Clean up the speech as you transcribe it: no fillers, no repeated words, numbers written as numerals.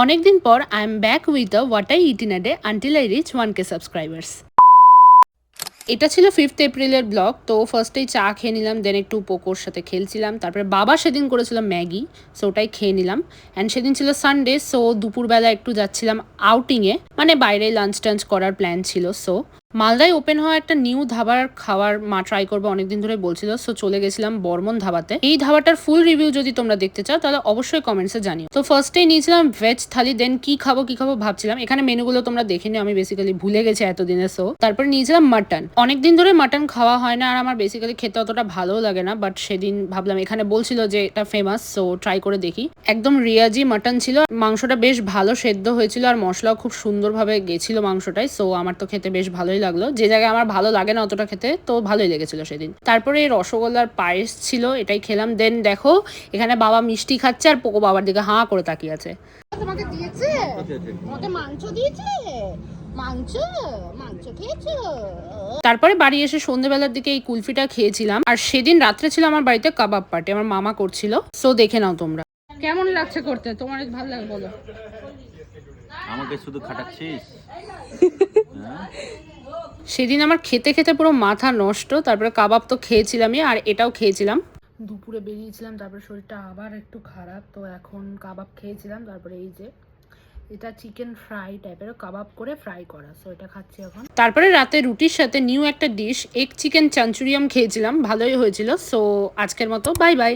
অনেকদিন পর I am back with a what I it in a day until I reach 1K subscribers. এটা ছিল 5th এপ্রিলের blog. তো ফার্স্টেই চা খেয়ে নিলাম, দেন একটু পোকোর সাথে খেলছিলাম। তারপরে বাবা সেদিন করেছিল ম্যাগি, সো ওটাই খেয়ে নিলাম। অ্যান্ড সেদিন ছিল সানডে, সো দুপুরবেলা একটু যাচ্ছিলাম আউটিংয়ে, মানে বাইরে লাঞ্চ টাঞ্চ করার প্ল্যান ছিল। সো মালদায় ওপেন হওয়া একটা নিউ ধাবার খাবার মা ট্রাই করবো অনেকদিন ধরে বলছিল, সো চলে গেছিলাম বর্মন ধাবাতে। এই ধাবাটার ফুল রিভিউ যদি তোমরা দেখতে চাও তাহলে অবশ্যই কমেন্টসে জানিও। তো ফার্স্টেই নিয়েছিলাম ভেজ থালি, দেন কি খাবো ভাবছিলাম। এখানে মেনুগুলো তোমরা দেখে নিও, আমি বেসিক্যালি ভুলে গেছি এতদিনে। সো তারপর নিয়েছিলাম মাটন। অনেকদিন ধরে মাটন খাওয়া হয় না, আর আমার বেসিক্যালি খেতে অতটা ভালো লাগে না, বাট সেদিন ভাবলাম এখানে বলছিল যে এটা ফেমাস, সো ট্রাই করে দেখি। একদম রিয়াজি মাটন ছিল, মাংসটা বেশ ভালো সেদ্ধ হয়েছিল, আর মশলাও খুব সুন্দরভাবে গেছিল মাংসটাই। সো আমার তো খেতে বেশ ভালোই লাগলো, যে জায়গায় আমার ভালো লাগে না অতটা খেতে, তো ভালোই লেগেছিল সেদিন। তারপরে রসগোল্লার পায়েস ছিল, এটাই খেলাম। দেন দেখো এখানে বাবা মিষ্টি খাচ্ছে, আর পোকো বাবার দিকে হাঁ করে তাকিয়ে আছে। তোমাকে দিয়েছে? তোমাকে মাংস দিয়েছে? মাংস মাংস খেয়েছো? তারপরে বাড়ি এসে সন্ধ্যেবেলার দিকে এই কুলফিটা খেয়েছিলাম। আর সেদিন রাত্রে ছিল আমার বাড়িতে কাবাব পার্টি, আমার মামা করছিল। সো দেখে নাও তোমরা। কেমন লাগছে করতে? তোমার ভালো লাগে বলো। আমাকে শুধু খাটাচ্ছিস? সেদিন আমার খেতে খেতে পুরো মাথা নষ্ট। তারপরে কাবাব তো খেয়েছিলামই, আর এটাও খেয়েছিলাম। দুপুরে বেরিয়েছিলাম, তারপরে শরীরটা আবার একটু খারাপ, তো এখন কাবাব খেয়েছিলাম। তারপরে এই যে এটা চিকেন ফ্রাই টাইপের, কাবাব করে ফ্রাই করা, সো এটা খাচ্ছি এখন। তারপরে রাতে রুটির সাথে নিউ একটা ডিশ এগ চিকেন চাঞ্চুরিয়াম খেয়েছিলাম, ভালোই হয়েছিল। সো আজকের মতো বাই বাই।